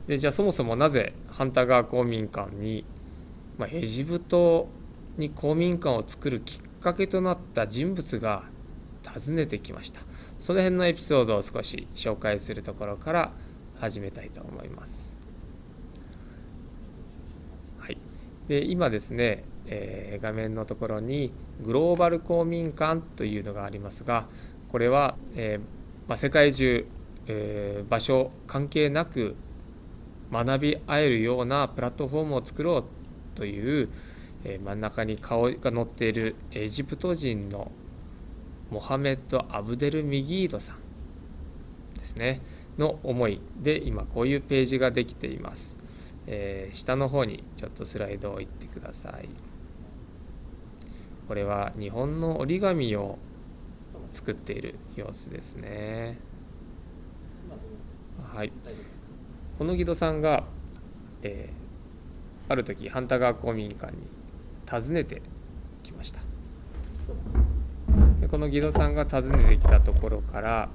でじゃあそもそもなぜハンタ川公民館に、エジプトに公民館を作るきっかけとなった人物が訪ねてきました。その辺のエピソードを少し紹介するところから始めたいと思います。はい、で今ですね、画面のところにグローバル公民館というのがありますが、これは、世界中、場所関係なく学び合えるようなプラットフォームを作ろうという、真ん中に顔が載っているエジプト人のモハメッド・アブデル・ミギードさんですねの思いで今こういうページができています。下の方にちょっとスライドをいってください。これは日本の折り紙を作っている様子ですね。はい、このギドさんが、ある時ハンタ川公民館に訪ねてきました。でこのギドさんが訪ねてきたところから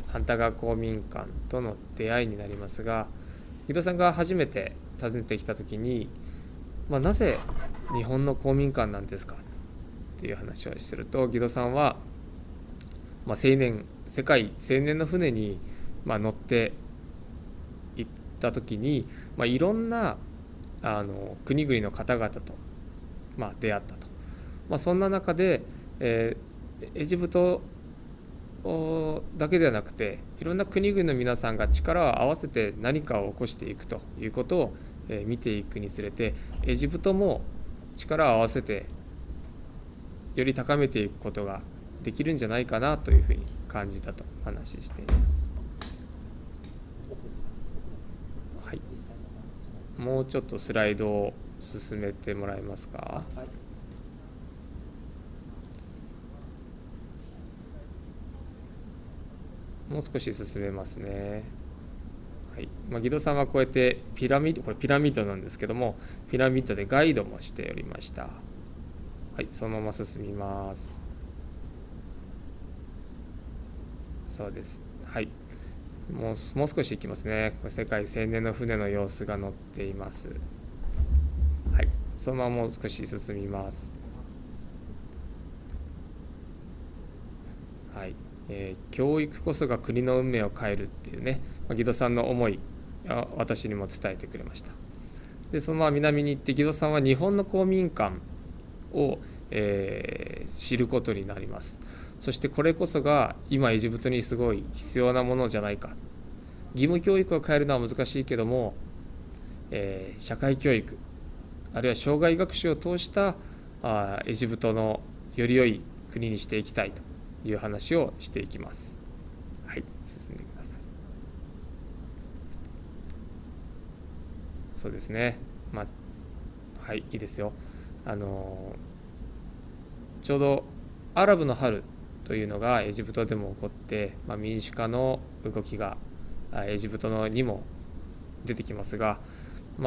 ハンタ川公民館との出会いになりますが、ギドさんが初めて訪ねてきた時に、なぜ日本の公民館なんですかっていう話をすると、ギドさんは、世界青年の船に、乗って行った時に、いろんな国々の方々と、出会ったと。そんな中で、エジプトだけではなくていろんな国々の皆さんが力を合わせて何かを起こしていくということを見ていくにつれて、エジプトも力を合わせてより高めていくことができるんじゃないかなというふうに感じたと話しています。はい、もうちょっとスライドを進めてもらえますか。もう少し進めますね。はい、ギドさんはこうやってこれピラミッドなんですけども、ピラミッドでガイドもしておりました。はい、そのまま進みます。そうです。はい、もう少しいきますね。これ世界青年の船の様子が載っています。はい、そのままもう少し進みます。はい、教育こそが国の運命を変えるっていうね、ギドさんの思いを私にも伝えてくれました。でそのまま南に行って、ギドさんは日本の公民館を、知ることになります。そしてこれこそが今エジプトにすごい必要なものじゃないか。義務教育を変えるのは難しいけども、社会教育あるいは生涯学習を通したエジプトのより良い国にしていきたいという話をしていきます。はい、進んでください。そうですね。はい、いいですよ。ちょうどアラブの春というのがエジプトでも起こって、民主化の動きがエジプトにも出てきますが、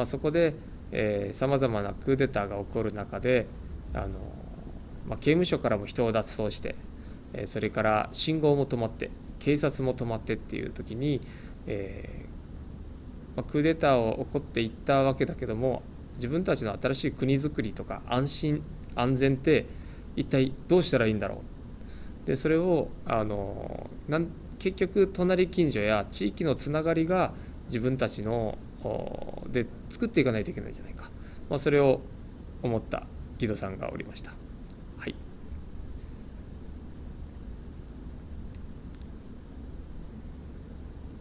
そこでさまざまなクーデターが起こる中で刑務所からも人を脱走して、それから信号も止まって警察も止まってっていう時に、クーデターを起こっていったわけだけども、自分たちの新しい国づくりとか安心安全って一体どうしたらいいんだろう。でそれを結局隣近所や地域のつながりが自分たちので作っていかないといけないんじゃないか、それを思ったギドさんがおりました。はい、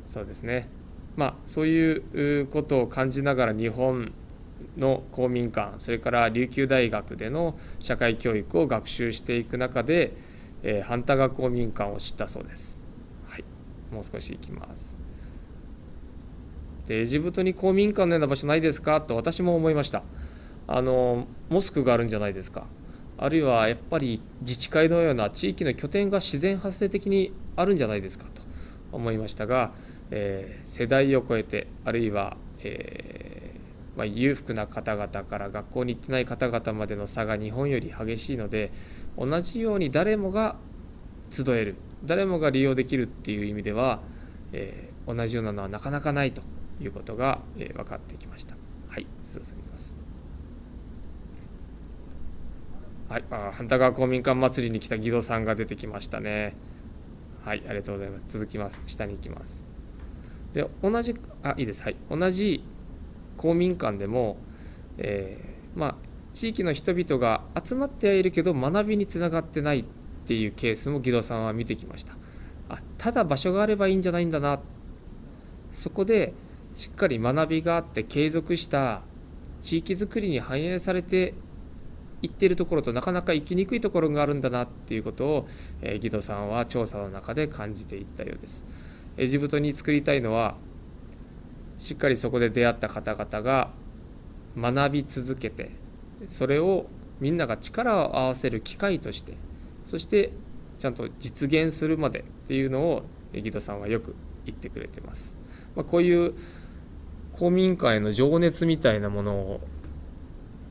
そうですね。そういうことを感じながら日本の公民館、それから琉球大学での社会教育を学習していく中で、ハンタ川公民館を知ったそうです。はい、もう少し行きます。でエジプトに公民館のような場所ないですかと私も思いました。モスクがあるんじゃないですか。あるいはやっぱり自治会のような地域の拠点が自然発生的にあるんじゃないですかと思いましたが、世代を超えて、あるいは、裕福な方々から学校に行ってない方々までの差が日本より激しいので、同じように誰もが集える、誰もが利用できるっていう意味では、同じようなのはなかなかないということが、分かってきました。はい、進みます。はい、半田川公民館祭りに来た義堂さんが出てきましたね。はい、ありがとうございます。続きます。下に行きます。で、いいです。はい、同じ公民館でも、地域の人々が集まってはいるけど学びにつながってないっていうケースも義堂さんは見てきました。ただ場所があればいいんじゃないんだな。そこでしっかり学びがあって継続した地域づくりに反映されていっているところとなかなか行きにくいところがあるんだなっていうことを、義堂さんは調査の中で感じていったようです。エジプトに作りたいのは、しっかりそこで出会った方々が学び続けて、それをみんなが力を合わせる機会として、そしてちゃんと実現するまでっていうのを義堂さんはよく言ってくれています。こういう公民館への情熱みたいなものを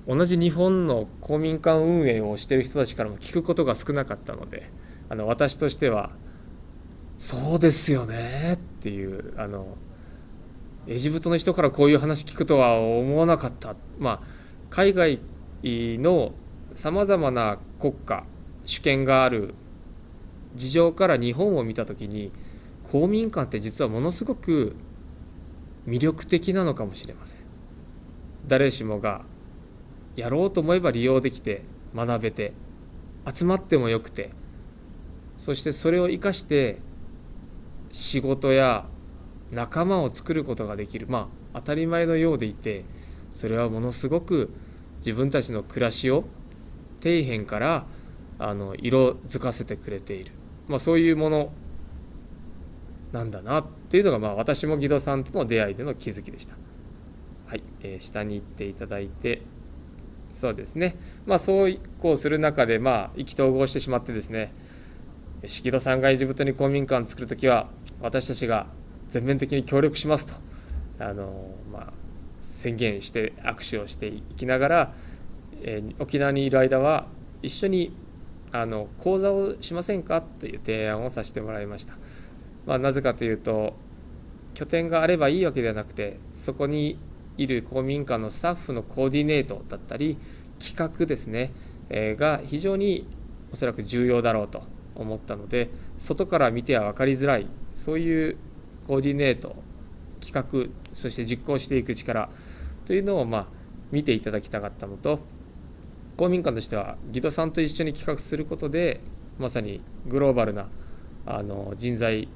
同じ日本の公民館運営をしている人たちからも聞くことが少なかったので、私としてはそうですよねっていうエジプトの人からこういう話聞くとは思わなかった。海外のさまざまな国家主権がある事情から日本を見たときに、公民館って実はものすごく魅力的なのかもしれません。誰しもがやろうと思えば利用できて、学べて、集まってもよくて、そしてそれを生かして仕事や仲間を作ることができる、当たり前のようでいて、それはものすごく自分たちの暮らしを底辺から色づかせてくれている、そういうものなんだなっていうのが、私も義堂さんとの出会いでの気づきでした。はい、下に行っていただいて、そうですね、そうこうする中で意気投合してしまってですね、義堂さんがエジプトに公民館を作るときは私たちが全面的に協力しますと宣言して握手をしていきながら、沖縄にいる間は一緒に講座をしませんかという提案をさせてもらいました。なぜかというと、拠点があればいいわけではなくて、そこにいる公民館のスタッフのコーディネートだったり企画ですね、が非常におそらく重要だろうと思ったので、外から見ては分かりづらいそういうコーディネート、企画、そして実行していく力というのを見ていただきたかったのと、公民館としては義堂さんと一緒に企画することでまさにグローバルな人材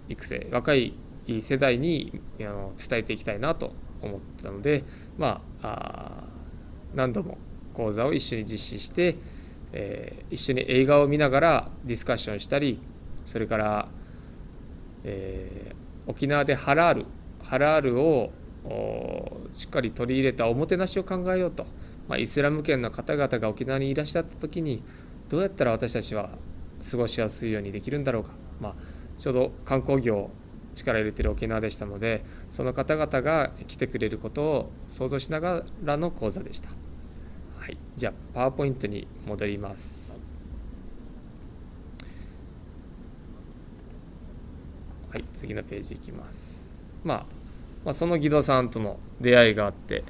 育成、若い世代に伝えていきたいなと思ったので、何度も講座を一緒に実施して、一緒に映画を見ながらディスカッションしたり、それから、沖縄でハラールをしっかり取り入れたおもてなしを考えようと、イスラム圏の方々が沖縄にいらっしゃった時にどうやったら私たちは過ごしやすいようにできるんだろうか、ちょうど観光業力入れてる沖縄でしたので、その方々が来てくれることを想像しながらの講座でした。はい、じゃあパワーポイントに戻ります。はい、次のページいきます。その義堂さんとの出会いがあって、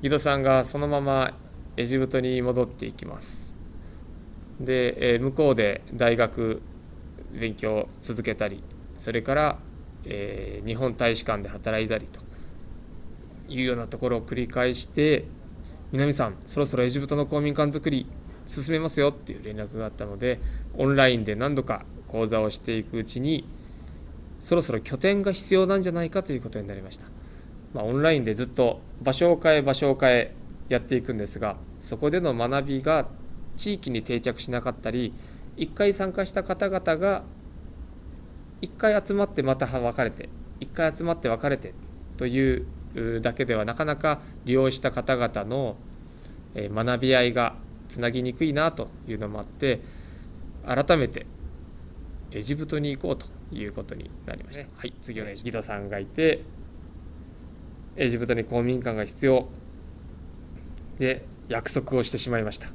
義堂さんがそのままエジプトに戻っていきます。で、向こうで大学勉強を続けたり、それから、日本大使館で働いたりというようなところを繰り返して、南さんそろそろエジプトの公民館作り進めますよっていう連絡があったので、オンラインで何度か講座をしていくうちに、そろそろ拠点が必要なんじゃないかということになりました。オンラインでずっと場所を変えやっていくんですが、そこでの学びが地域に定着しなかったり、一回参加した方々が一回集まってまた別れて、一回集まって別れてというだけではなかなか利用した方々の学び合いがつなぎにくいなというのもあって、改めてエジプトに行こうということになりました。はい、次は義堂さんがいて、エジプトに公民館が必要で約束をしてしまいました。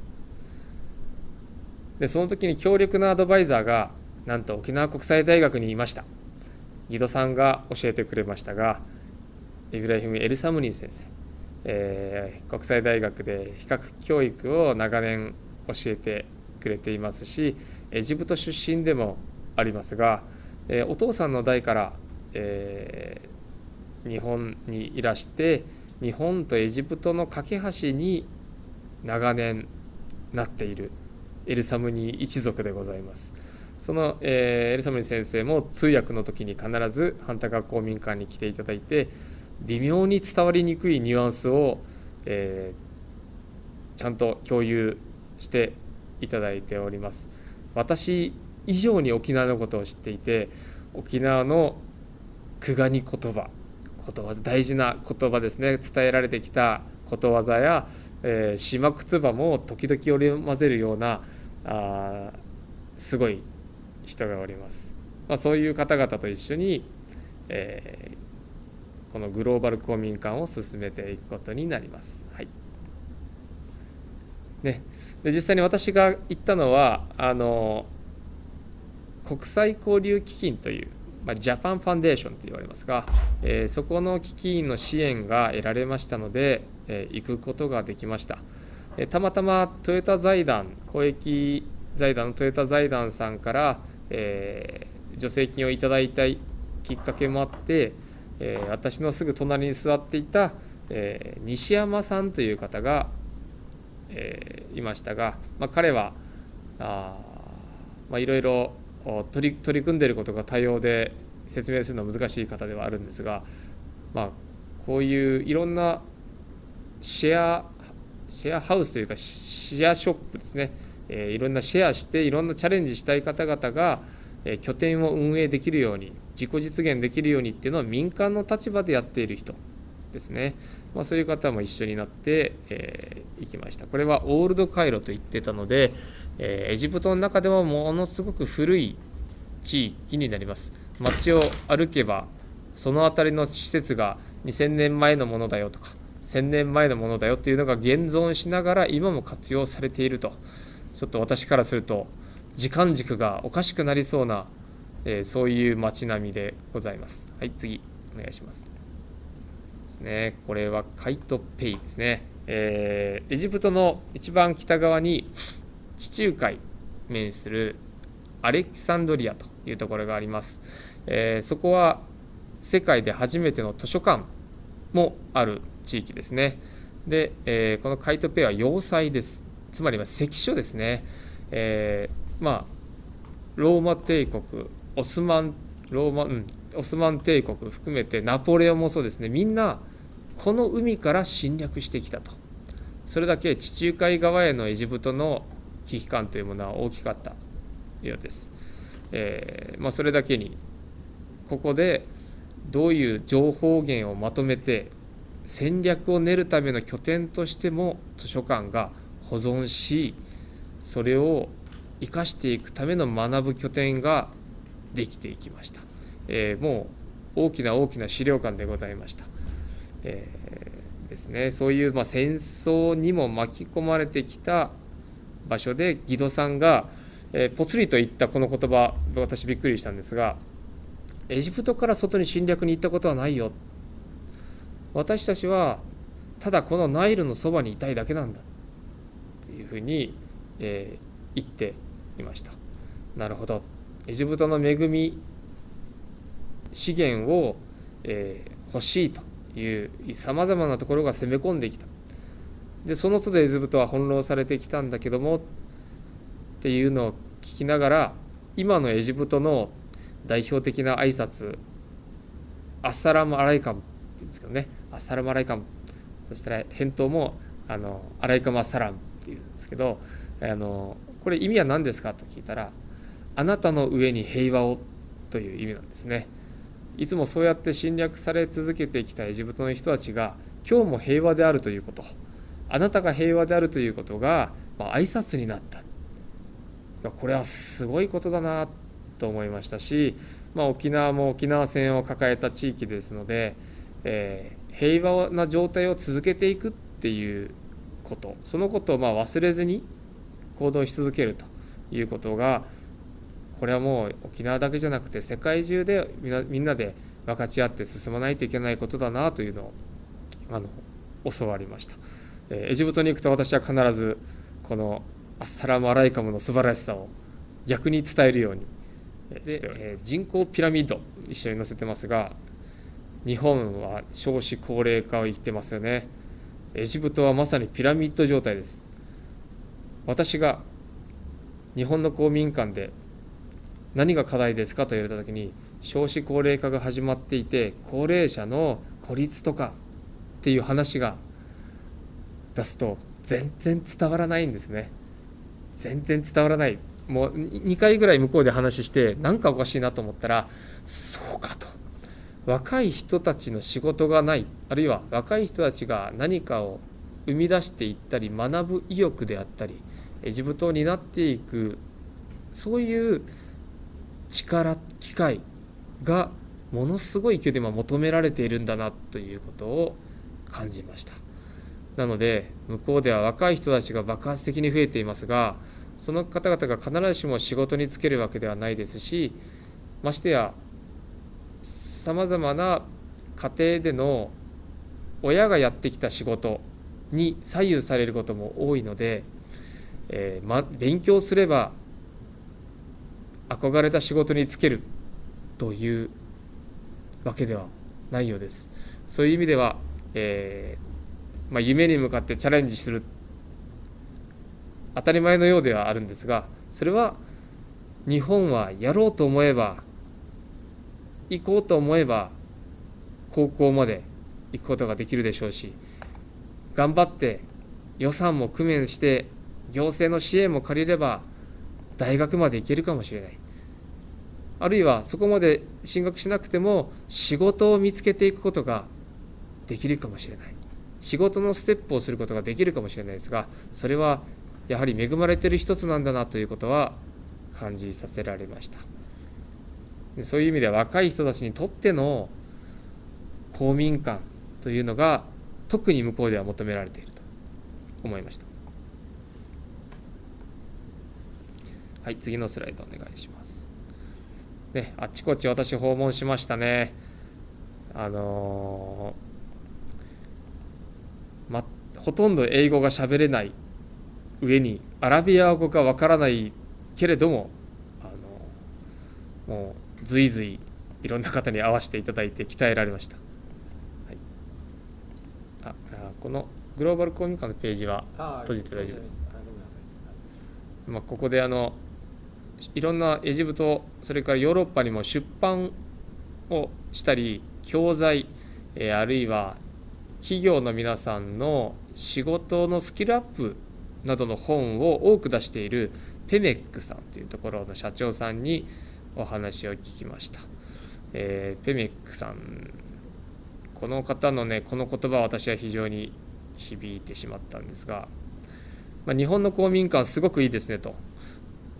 で、その時に強力なアドバイザーがなんと沖縄国際大学にいました。義堂さんが教えてくれましたが、イブラヒム・エルサムニー先生、国際大学で比較教育を長年教えてくれていますし、エジプト出身でもありますが、お父さんの代から、日本にいらして、日本とエジプトの架け橋に長年なっているエルサムニー一族でございます。その、エルサムニー先生も通訳の時に必ずハンタカ公民館に来ていただいて、微妙に伝わりにくいニュアンスを、ちゃんと共有していただいております。私以上に沖縄のことを知っていて、沖縄のクガニ言葉、大事な言葉ですね、伝えられてきたことわざや、島言葉も時々織り交ぜるようなすごい人がおります。そういう方々と一緒に、このグローバル公民館を進めていくことになります。はい。ね、で実際に私が行ったのは国際交流基金という、ジャパンファンデーションと言われますが、そこの基金の支援が得られましたので、行くことができました。たまたまトヨタ財団、公益財団のトヨタ財団さんから、助成金をいただいたきっかけもあって、私のすぐ隣に座っていた、西山さんという方が、いましたが、彼はいろいろ取り組んでいることが多様で説明するのは難しい方ではあるんですが、こういういろんなシェアハウスというかシェアショップですね、いろんなシェアしていろんなチャレンジしたい方々が拠点を運営できるように、自己実現できるようにっていうのは民間の立場でやっている人ですね。そういう方も一緒になって、行きました。これはオールドカイロと言ってたので、エジプトの中でもものすごく古い地域になります。街を歩けばその辺りの施設が2000年前のものだよとか1000年前のものだよっていうのが現存しながら今も活用されていると、ちょっと私からすると時間軸がおかしくなりそうな、そういう街並みでございます。はい、次お願いします。ですね、これはカイトペイですね。エジプトの一番北側に地中海面するアレキサンドリアというところがあります。そこは世界で初めての図書館もある地域ですね。で、このカイトペイは要塞です。つまりは関所ですね。ローマ帝国、オスマン帝国含めてナポレオンもそうですね、みんなこの海から侵略してきたと。それだけ地中海側へのエジプトの危機感というものは大きかったようです。それだけにここでどういう情報源をまとめて戦略を練るための拠点としても図書館が保存し、それを生かしていくための学ぶ拠点ができていきました。もう大きな資料館でございました。ですね、そういう、戦争にも巻き込まれてきた場所でギドさんが、ぽつりと言ったこの言葉、私びっくりしたんですが、エジプトから外に侵略に行ったことはないよ。私たちはただこのナイルのそばにいたいだけなんだというふうに、言っていました。なるほど。エジプトの恵み資源を、欲しいというさまざまなところが攻め込んできた。でその都度エジプトは翻弄されてきたんだけどもっていうのを聞きながら、今のエジプトの代表的な挨拶、アッサラムアライカムって言うんですけどね、アッサラムアライカム、そしたら返答もアライカムアッサラムっていうんですけど、これ意味は何ですかと聞いたら、あなたの上に平和をという意味なんですね。いつもそうやって侵略され続けてきたエジプトの人たちが今日も平和であるということ、あなたが平和であるということが、挨拶になった。これはすごいことだなと思いましたし、沖縄も沖縄戦を抱えた地域ですので、平和な状態を続けていくっていうこと、そのことを忘れずに行動し続けるということが、これはもう沖縄だけじゃなくて世界中でみんなで分かち合って進まないといけないことだなというのを教わりました。エジプトに行くと私は必ずこのアッサラムアライカムの素晴らしさを逆に伝えるようにしております。人口ピラミッド一緒に載せてますが、日本は少子高齢化を言ってますよね。エジプトはまさにピラミッド状態です。私が日本の公民館で何が課題ですかと言われた時に、少子高齢化が始まっていて高齢者の孤立とかっていう話が出すと全然伝わらないんですね。全然伝わらない。もう2回ぐらい向こうで話してなんかおかしいなと思ったら、そうかと、若い人たちの仕事がない、あるいは若い人たちが何かを生み出していったり学ぶ意欲であったりエジプトを担っていく、そういう力機会がものすごい勢いで今求められているんだなということを感じました。なので向こうでは若い人たちが爆発的に増えていますが、その方々が必ずしも仕事に就けるわけではないですし、ましてやさまざまな家庭での親がやってきた仕事に左右されることも多いので、勉強すれば憧れた仕事に就けるというわけではないようです。そういう意味では、夢に向かってチャレンジする当たり前のようではあるんですが、それは日本はやろうと思えば、行こうと思えば高校まで行くことができるでしょうし、頑張って予算も工面して行政の支援も借りれば大学まで行けるかもしれない。あるいはそこまで進学しなくても仕事を見つけていくことができるかもしれない。仕事のステップをすることができるかもしれないですが、それはやはり恵まれている一つなんだなということは感じさせられました。そういう意味では若い人たちにとっての公民館というのが特に向こうでは求められていると思いました。はい、次のスライドお願いします。あっちこっち私訪問しましたね。ほとんど英語が喋れない上にアラビア語がわからないけれども、もう随々いろんな方に会わせていただいて鍛えられました。はい、このグローバル公民館のページは閉じて大丈夫です。ここでいろんなエジプト、それからヨーロッパにも出版をしたり、教材、あるいは企業の皆さんの仕事のスキルアップなどの本を多く出しているペメックさんというところの社長さんにお話を聞きました。ペメックさん、この方のね、この言葉は私は非常に響いてしまったんですが、日本の公民館すごくいいですねと。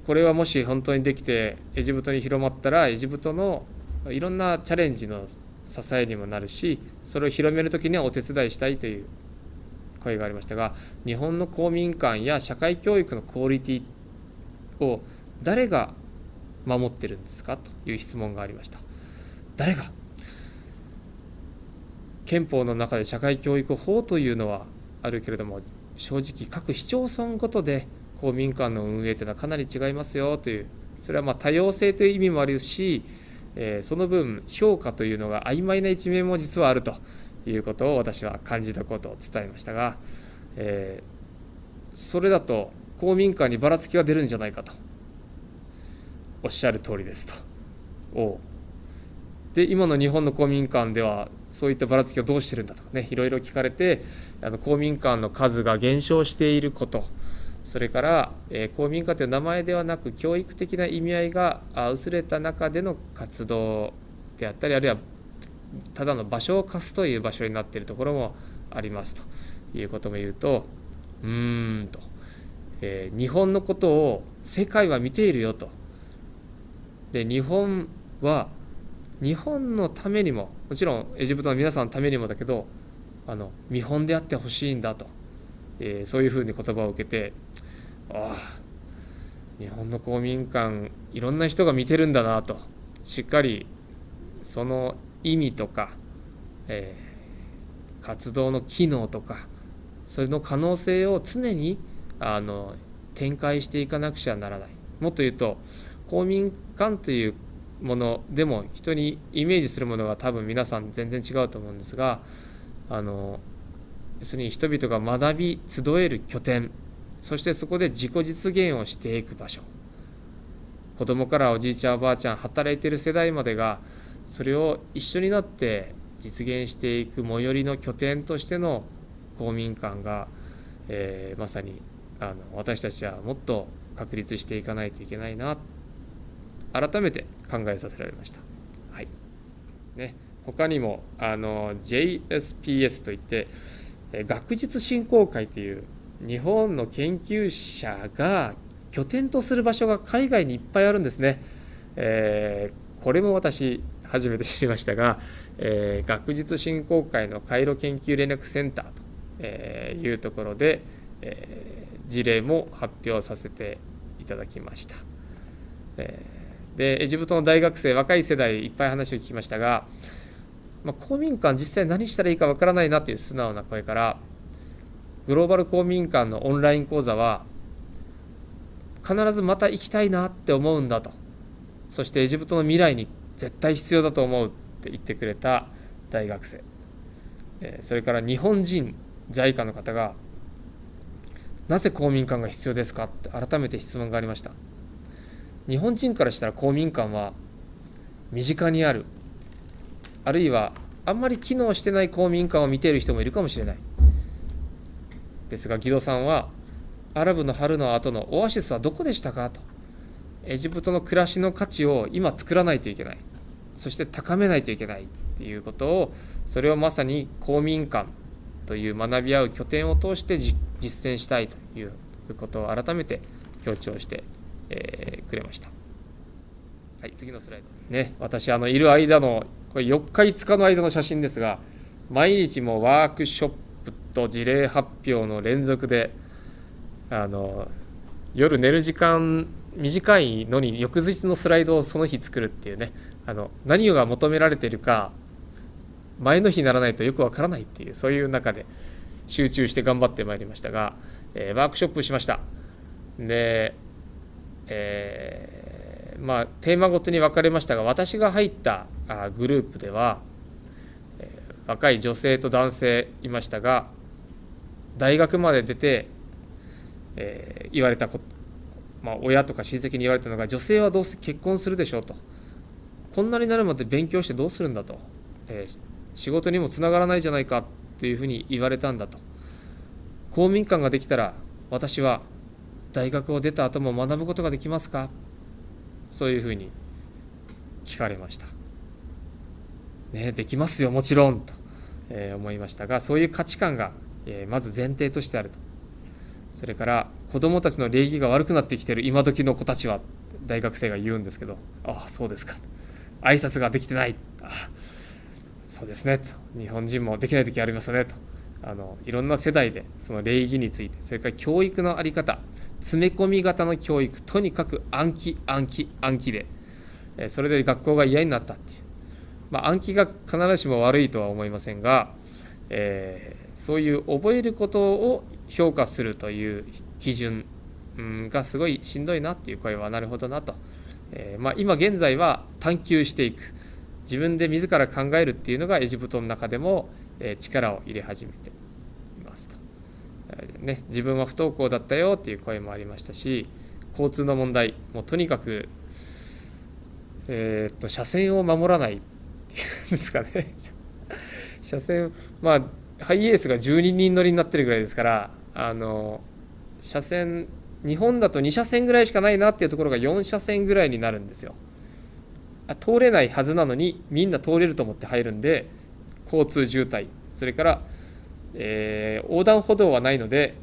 これはもし本当にできてエジプトに広まったら、エジプトのいろんなチャレンジの支えにもなるし、それを広めるときにはお手伝いしたいという声がありましたが、日本の公民館や社会教育のクオリティを誰が守ってるんですかという質問がありました。誰が？憲法の中で社会教育法というのはあるけれども、正直各市町村ごとで公民館の運営というのはかなり違いますよという、それは多様性という意味もあるし、その分評価というのが曖昧な一面も実はあるということを私は感じたことを伝えましたが、それだと公民館にばらつきが出るんじゃないかと。おっしゃる通りですと。で、今の日本の公民館ではそういったばらつきをどうしてるんだとかね、いろいろ聞かれて、公民館の数が減少していること、それから、公民館という名前ではなく教育的な意味合いが薄れた中での活動であったり、あるいはただの場所を貸すという場所になっているところもありますということも言うと、日本のことを世界は見ているよと。で、日本は日本のためにも、もちろんエジプトの皆さんのためにもだけど、見本であってほしいんだと、そういうふうに言葉を受けて、日本の公民館いろんな人が見てるんだなと、しっかりその意味とか、活動の機能とか、それの可能性を常に展開していかなくちゃならない。もっと言うと、公民館というものでも人にイメージするものが多分皆さん全然違うと思うんですが、要するに人々が学び集える拠点、そしてそこで自己実現をしていく場所、子供からおじいちゃんおばあちゃん、働いている世代までがそれを一緒になって実現していく最寄りの拠点としての公民館が、まさに私たちはもっと確立していかないといけないな、改めて考えさせられました。はいね、他にもJSPS といって、学術振興会という日本の研究者が拠点とする場所が海外にいっぱいあるんですね。これも私初めて知りましたが、学術振興会のカイロ研究連絡センターというところで、事例も発表させていただきました。でエジプトの大学生、若い世代いっぱい話を聞きましたが、公民館実際何したらいいかわからないなという素直な声から、グローバル公民館のオンライン講座は必ずまた行きたいなって思うんだと、そしてエジプトの未来に絶対必要だと思うって言ってくれた大学生、それから日本人 JICA の方が、なぜ公民館が必要ですかって改めて質問がありました。日本人からしたら公民館は身近にある、あるいはあんまり機能してない公民館を見ている人もいるかもしれない。ですがギドさんは、アラブの春の後のオアシスはどこでしたかと、エジプトの暮らしの価値を今作らないといけない、そして高めないといけないっていうことを、それをまさに公民館という学び合う拠点を通して実践したいということを改めて強調してくれました。はい、次のスライドね。私いる間のこれ4日5日の間の写真ですが、毎日もワークショップと事例発表の連続で、夜寝る時間短いのに翌日のスライドをその日作るっていうね、何が求められているか前の日にならないとよくわからないっていう、そういう中で集中して頑張ってまいりましたが、ワークショップしました。で、テーマごとに分かれましたが、私が入ったグループでは、若い女性と男性いましたが、大学まで出て、言われたこと、親とか親戚に言われたのが、女性はどうせ結婚するでしょうと、こんなになるまで勉強してどうするんだと、仕事にもつながらないじゃないかというふうに言われたんだと。公民館ができたら私は大学を出た後も学ぶことができますか、そういうふうに聞かれました。できますよもちろんと、思いましたが、そういう価値観が、まず前提としてあると。それから子どもたちの礼儀が悪くなってきている今時の子たちは、大学生が言うんですけど、ああそうですか、挨拶ができてない、そうですねと、日本人もできない時ありますよねと、いろんな世代でその礼儀について、それから教育の在り方、詰め込み型の教育、とにかく暗記で、それで学校が嫌になったっていう、暗記が必ずしも悪いとは思いませんが、そういう覚えることを評価するという基準がすごいしんどいなっていう声は、なるほどなと、今現在は探求していく、自分で自ら考えるっていうのがエジプトの中でも力を入れ始めていますと、自分は不登校だったよっていう声もありましたし、交通の問題もとにかく、車線を守らないっていうんですかね車線、ハイエースが12人乗りになってるぐらいですから、車線、日本だと2車線ぐらいしかないなっていうところが4車線ぐらいになるんですよ。通れないはずなのにみんな通れると思って入るんで、交通渋滞、それから、横断歩道はないので、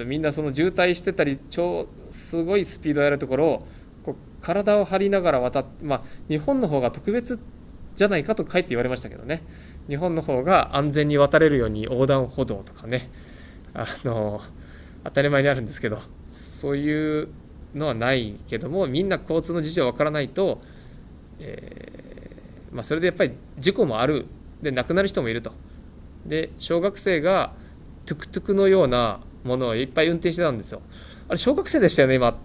みんなその渋滞してたりすごいスピードをやるところをこう体を張りながら渡って、日本の方が特別じゃないかとかえって言われましたけどね、日本の方が安全に渡れるように横断歩道とかね、当たり前にあるんですけど、そういうのはないけども、みんな交通の事情わからないと、それでやっぱり事故もあるで亡くなる人もいると。で小学生がトゥクトゥクのようなものをいっぱい運転してたんですよ。あれ小学生でしたよね今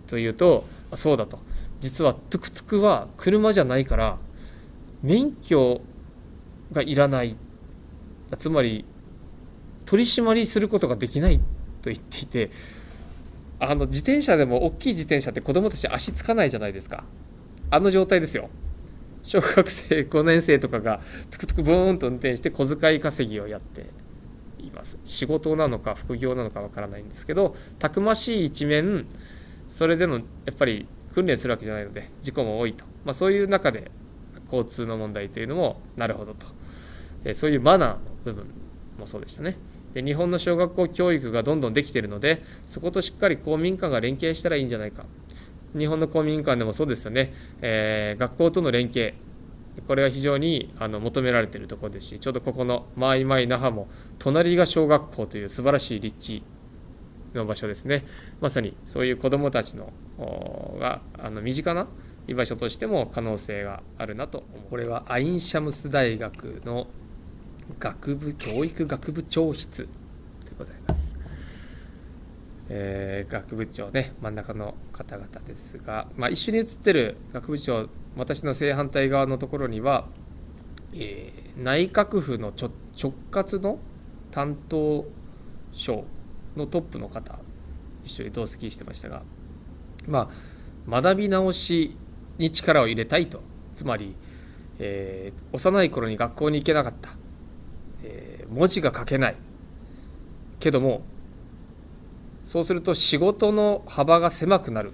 というと、そうだと。実はトゥクトゥクは車じゃないから免許がいらない、つまり取り締まりすることができないと言っていて、自転車でも大きい自転車って子供たち足つかないじゃないですか。あの状態ですよ。小学生5年生とかがトゥクトゥクブーンと運転して小遣い稼ぎをやっています。仕事なのか副業なのかわからないんですけど、たくましい一面、それでのやっぱり訓練するわけじゃないので事故も多いと、そういう中で交通の問題というのもなるほどと、そういうマナーの部分もそうでしたね。で日本の小学校教育がどんどんできているので、そことしっかり公民館が連携したらいいんじゃないか。日本の公民館でもそうですよね、学校との連携、これは非常に求められているところですし、ちょうどここのマイマイ那覇も隣が小学校という素晴らしい立地の場所ですね。まさにそういう子どもたちのが身近な居場所としても可能性があるなと思う。これはアインシャムス大学の教育学部長室でございます。学部長ね、真ん中の方々ですが、一緒に写ってる学部長、私の正反対側のところには、内閣府の直轄の担当省のトップの方一緒に同席してましたが、学び直しに力を入れたいと。つまり、幼い頃に学校に行けなかった、文字が書けないけども、そうすると仕事の幅が狭くなる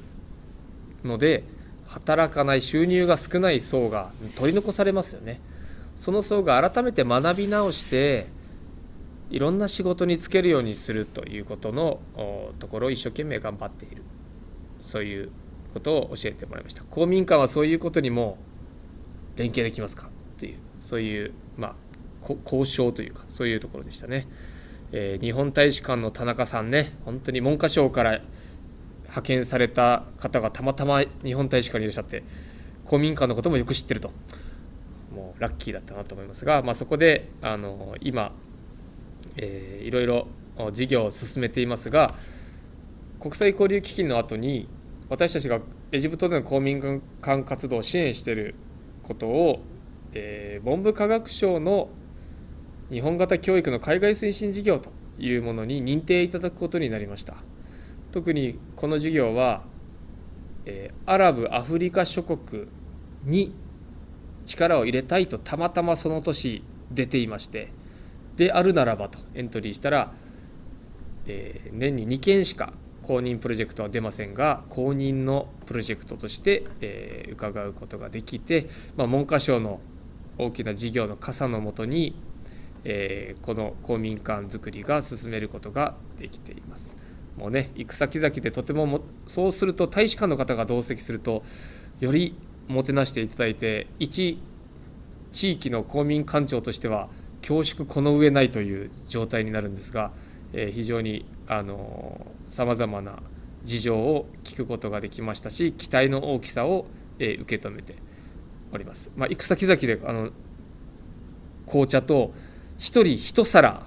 ので、働かない収入が少ない層が取り残されますよね。その層が改めて学び直していろんな仕事に就けるようにするということのところを一生懸命頑張っている、そういうことを教えてもらいました。公民館はそういうことにも連携できますかっていう、そういう交渉というか、そういうところでしたね。日本大使館の田中さんね、本当に文科省から派遣された方がたまたま日本大使館にいらっしゃって、公民館のこともよく知ってると、もうラッキーだったなと思いますが、そこで今、いろいろ事業を進めていますが、国際交流基金の後に私たちがエジプトでの公民館活動を支援していることを、文部科学省の日本型教育の海外推進事業というものに認定いただくことになりました。特にこの事業は、アラブ・アフリカ諸国に力を入れたいとたまたまその年出ていまして、であるならばとエントリーしたら、年に2件しか公認プロジェクトは出ませんが、公認のプロジェクトとして、伺うことができて、文科省の大きな事業の傘のもとに、この公民館づくりが進めることができています。もうね、行く先々でとてもそうすると大使館の方が同席するとよりもてなしていただいて、一地域の公民館長としては恐縮この上ないという状態になるんですが、非常にさまざまな事情を聞くことができましたし、期待の大きさを、受け止めております。行く先々で紅茶と一人一皿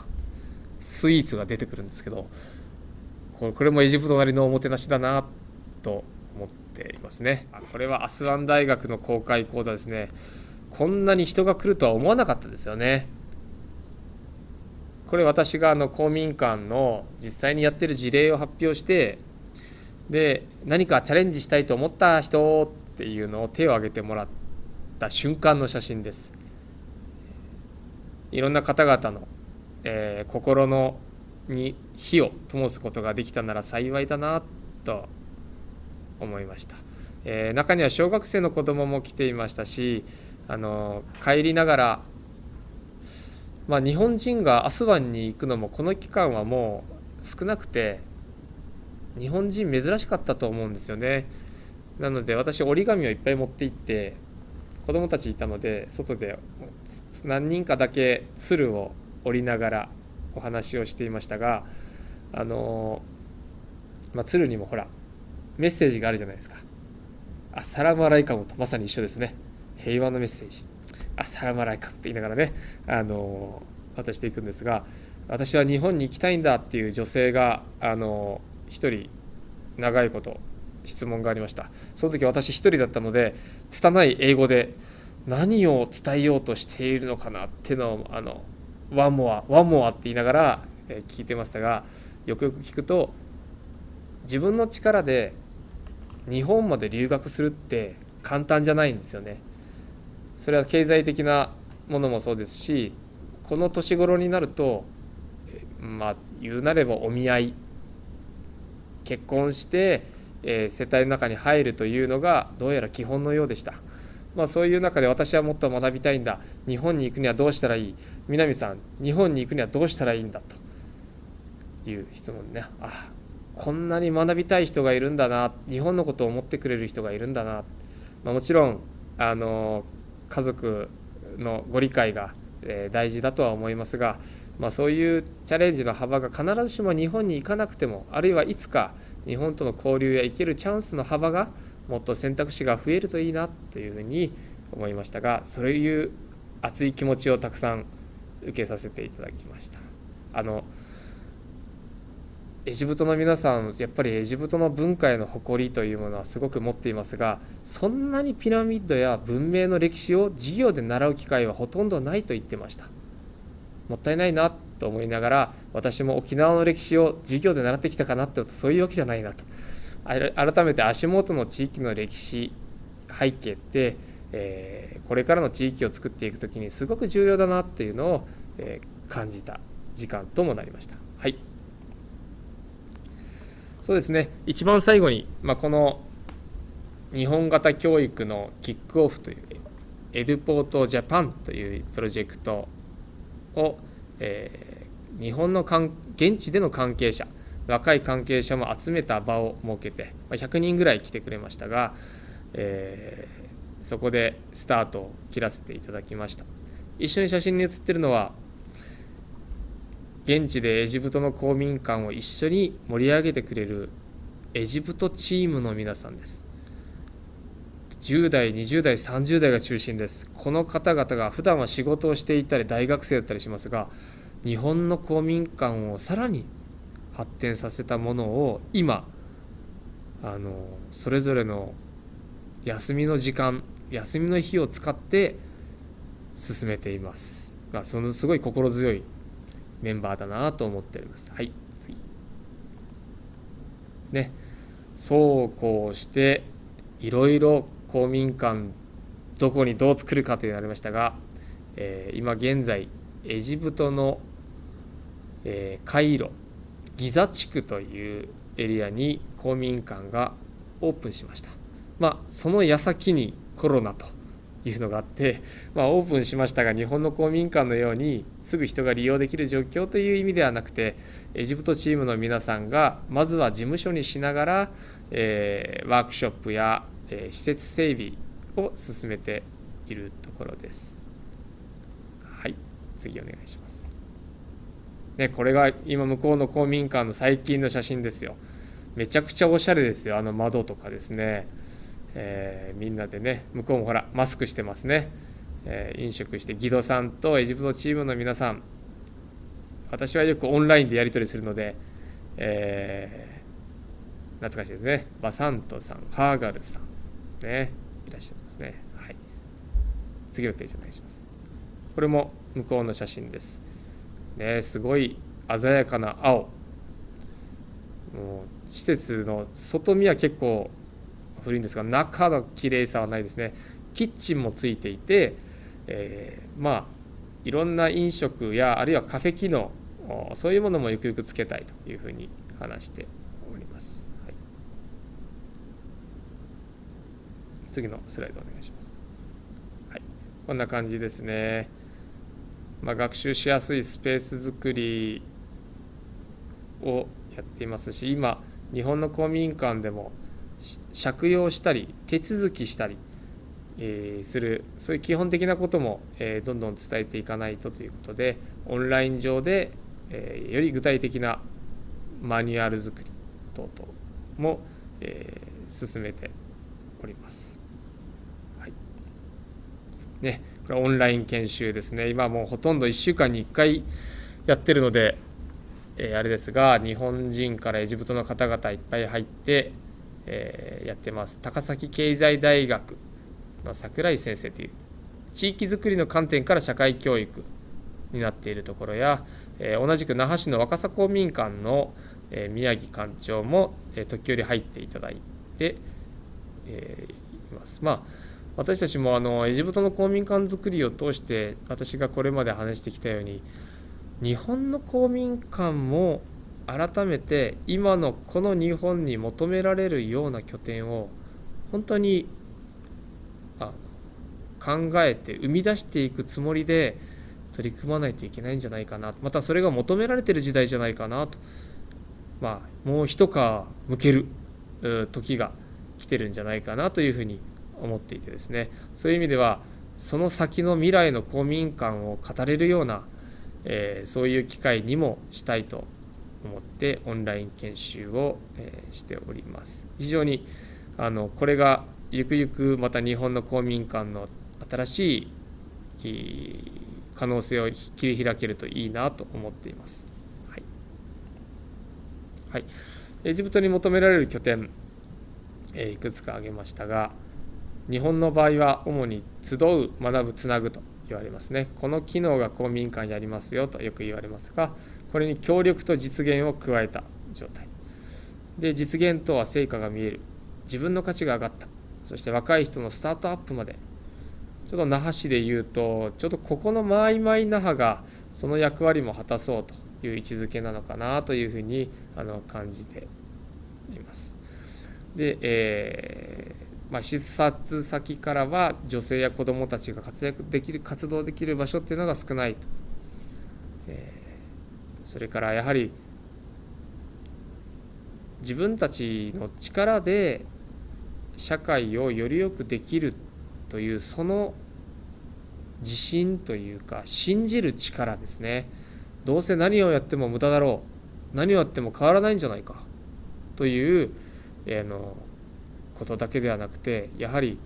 スイーツが出てくるんですけど、これもエジプトなりのおもてなしだなと思っていますね。これはアスワン大学の公開講座ですね。こんなに人が来るとは思わなかったですよね。これ私が公民館の実際にやってる事例を発表して、で何かチャレンジしたいと思った人っていうのを手を挙げてもらった瞬間の写真です。いろんな方々の、心に火を灯すことができたなら幸いだなと思いました。中には小学生の子どもも来ていましたし、帰りながら、日本人がアスワンに行くのもこの期間はもう少なくて、日本人珍しかったと思うんですよね。なので私折り紙をいっぱい持って行って、子どもたちいたので外で何人かだけ鶴を折りながらお話をしていましたが、鶴にもほらメッセージがあるじゃないですか。アッサラムアライカムとまさに一緒ですね。平和のメッセージ、アッサラムアライカって言いながらね、渡していくんですが、私は日本に行きたいんだっていう女性が一人長いこと質問がありました。その時私一人だったので、拙い英語で何を伝えようとしているのかなっていうのをワンモアって言いながら聞いてましたが、よくよく聞くと、自分の力で日本まで留学するって簡単じゃないんですよね。それは経済的なものもそうですし、この年頃になると言うなればお見合い、結婚して、世帯の中に入るというのがどうやら基本のようでした。そういう中で私はもっと学びたいんだ、日本に行くにはどうしたらいい、南さん日本に行くにはどうしたらいいんだという質問ね。こんなに学びたい人がいるんだな、日本のことを思ってくれる人がいるんだな。もちろん家族のご理解が大事だとは思いますが、そういうチャレンジの幅が必ずしも日本に行かなくても、あるいはいつか日本との交流や生きるチャンスの幅がもっと選択肢が増えるといいなというふうに思いましたが、そういう熱い気持ちをたくさん受けさせていただきました。エジプトの皆さん、やっぱりエジプトの文化への誇りというものはすごく持っていますが、そんなにピラミッドや文明の歴史を授業で習う機会はほとんどないと言ってました。もったいないなと思いながら、私も沖縄の歴史を授業で習ってきたかなってと、そういうわけじゃないなと。改めて足元の地域の歴史背景って、これからの地域を作っていくときにすごく重要だなというのを、感じた時間ともなりました。はい。そうですね、一番最後に、この日本型教育のキックオフというエデュポートジャパンというプロジェクトを、日本の現地での関係者、若い関係者も集めた場を設けて、100人ぐらい来てくれましたが、そこでスタートを切らせていただきました。一緒に写真に写っているのは、現地でエジプトの公民館を一緒に盛り上げてくれるエジプトチームの皆さんです。10代、20代、30代が中心です。この方々が普段は仕事をしていたり大学生だったりしますが、日本の公民館をさらに発展させたものを今それぞれの休みの時間、休みの日を使って進めています。そのすごい心強いメンバーだなと思っております。はい、次ね。そうこうしていろいろ公民館どこにどう作るかというのがありましたが、今現在エジプトの、カイロギザ地区というエリアに公民館がオープンしました。その矢先にコロナというのがあって、オープンしましたが、日本の公民館のようにすぐ人が利用できる状況という意味ではなくて、エジプトチームの皆さんがまずは事務所にしながら、ワークショップや、施設整備を進めているところです。はい、次お願いします。これが今向こうの公民館の最近の写真ですよ。めちゃくちゃおしゃれですよ。窓とかですね。みんなでね、向こうもほらマスクしてますね。飲食してギドさんとエジプトチームの皆さん、私はよくオンラインでやり取りするので、懐かしいですね。バサントさん、ハーガルさんですね、いらっしゃいますね。はい、次のページお願いします。これも向こうの写真ですね。すごい鮮やかな青。もう施設の外見は結構古いんですが、中の綺麗さはないですね。キッチンもついていて、いろんな飲食やあるいはカフェ機能、そういうものもゆくゆくつけたいというふうに話しております。はい、次のスライドお願いします。はい、こんな感じですね。学習しやすいスペース作りをやっていますし、今日本の公民館でも借用したり手続きしたり、する、そういう基本的なことも、どんどん伝えていかないとということで、オンライン上で、より具体的なマニュアル作り等々も、進めております。はい、ね、これオンライン研修ですね。今もうほとんど1週間に1回やってるので、あれですが、日本人からエジプトの方々いっぱい入って、やってます。高崎経済大学の櫻井先生という地域づくりの観点から社会教育になっているところや、同じく那覇市の若狭公民館の、宮城館長も、時折入っていただいて、います。私たちもエジプトの公民館づくりを通して私がこれまで話してきたように、日本の公民館も改めて今のこの日本に求められるような拠点を本当に考えて生み出していくつもりで取り組まないといけないんじゃないかな、またそれが求められている時代じゃないかなと、もう一皮向ける時が来てるんじゃないかなというふうに思っていてですね、そういう意味ではその先の未来の公民館を語れるような、そういう機会にもしたいと思ってオンライン研修を、しております。非常にこれがゆくゆくまた日本の公民館の新しい可能性を切り開けるといいなと思っています。はい、エジプトに求められる拠点、いくつか挙げましたが、日本の場合は主に集う、学ぶ、つなぐと言われますね。この機能が公民館やりますよとよく言われますが、これに協力と実現を加えた状態で、実現とは成果が見える、自分の価値が上がった、そして若い人のスタートアップまで、ちょっと那覇市でいうとちょっとここのマイマイ那覇がその役割も果たそうという位置づけなのかなというふうに感じています。で、視察先からは女性や子どもたちが活動できる場所っていうのが少ないと、それからやはり自分たちの力で社会をより良くできるというその自信というか信じる力ですね。どうせ何をやっても無駄だろう、何をやっても変わらないんじゃないかということだけではなくて、やはり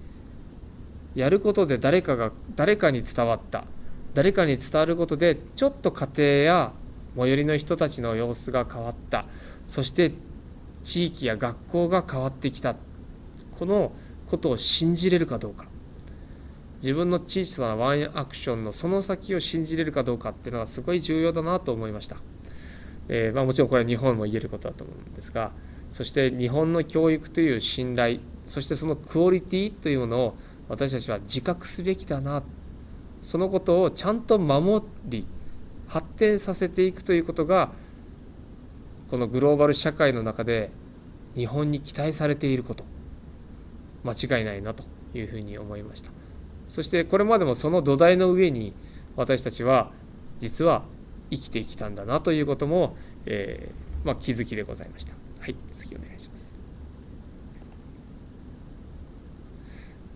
やることで誰かに伝わった、誰かに伝わることでちょっと家庭や最寄りの人たちの様子が変わった、そして地域や学校が変わってきた、このことを信じれるかどうか、自分の小さなワンアクションのその先を信じれるかどうかっていうのがすごい重要だなと思いました。もちろんこれは日本も言えることだと思うんですが、そして日本の教育という信頼、そしてそのクオリティというものを私たちは自覚すべきだな、そのことをちゃんと守り発展させていくということがこのグローバル社会の中で日本に期待されていること、間違いないなというふうに思いました。そしてこれまでもその土台の上に私たちは実は生きてきたんだなということも、気づきでございました。はい、次お願いします。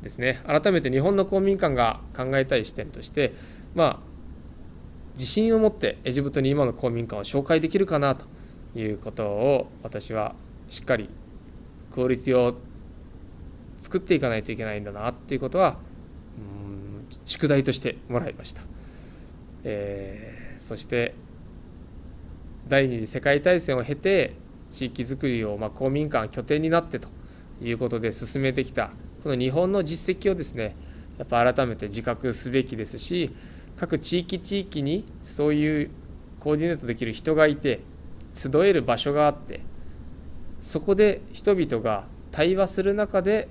ですね、改めて日本の公民館が考えたい視点として、自信を持ってエジプトに今の公民館を紹介できるかなということを私はしっかりクオリティを作っていかないといけないんだなっていうことは宿題としてもらいました。そして第二次世界大戦を経て地域づくりを公民館拠点になってということで進めてきたこの日本の実績をですね、やっぱ改めて自覚すべきですし、各地域にそういうコーディネートできる人がいて集える場所があって、そこで人々が対話する中で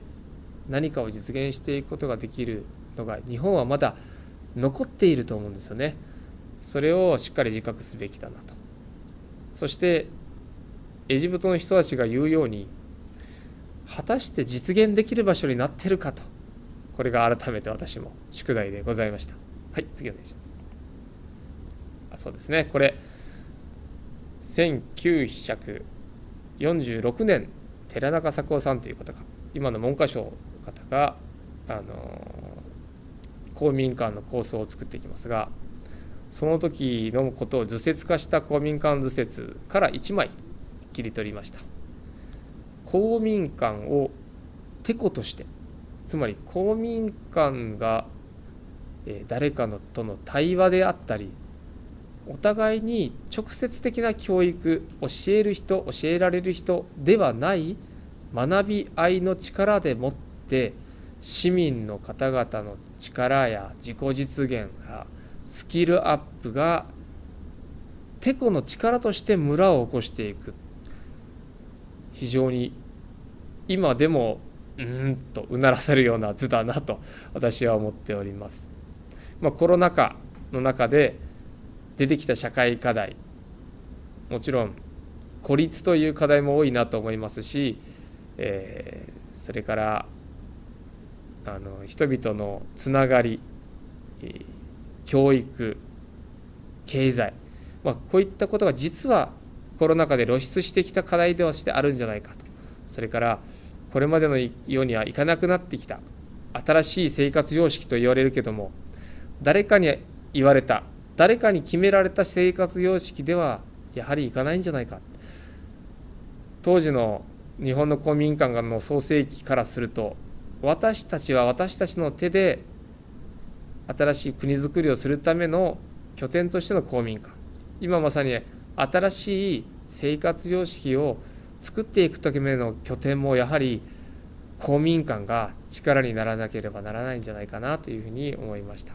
何かを実現していくことができるのが日本はまだ残っていると思うんですよね。それをしっかり自覚すべきだなと。そしてエジプトの人たちが言うように果たして実現できる場所になっているかと、これが改めて私も宿題でございました。はい、次お願いします。そうですね、これ1946年寺中作夫さんという方が、今の文科省の方が公民館の構想を作っていきますが、その時のことを図説化した公民館図説から1枚切り取りました。公民館をテコとして、つまり公民館が誰かとの対話であったり、お互いに直接的な教育、教える人、教えられる人ではない学び合いの力でもって、市民の方々の力や自己実現やスキルアップがてこの力として村を起こしていく、非常に今でもとうならせるような図だなと私は思っております。コロナ禍の中で出てきた社会課題、もちろん孤立という課題も多いなと思いますし、それから人々のつながり、教育、経済、こういったことが実はコロナ禍で露出してきた課題ではしてあるんじゃないかと。それからこれまでのようにはいかなくなってきた新しい生活様式と言われるけども、誰かに言われた、誰かに決められた生活様式ではやはりいかないんじゃないか。当時の日本の公民館の創世期からすると、私たちは私たちの手で新しい国づくりをするための拠点としての公民館、今まさに新しい生活様式を作っていくための拠点もやはり公民館が力にならなければならないんじゃないかなというふうに思いました。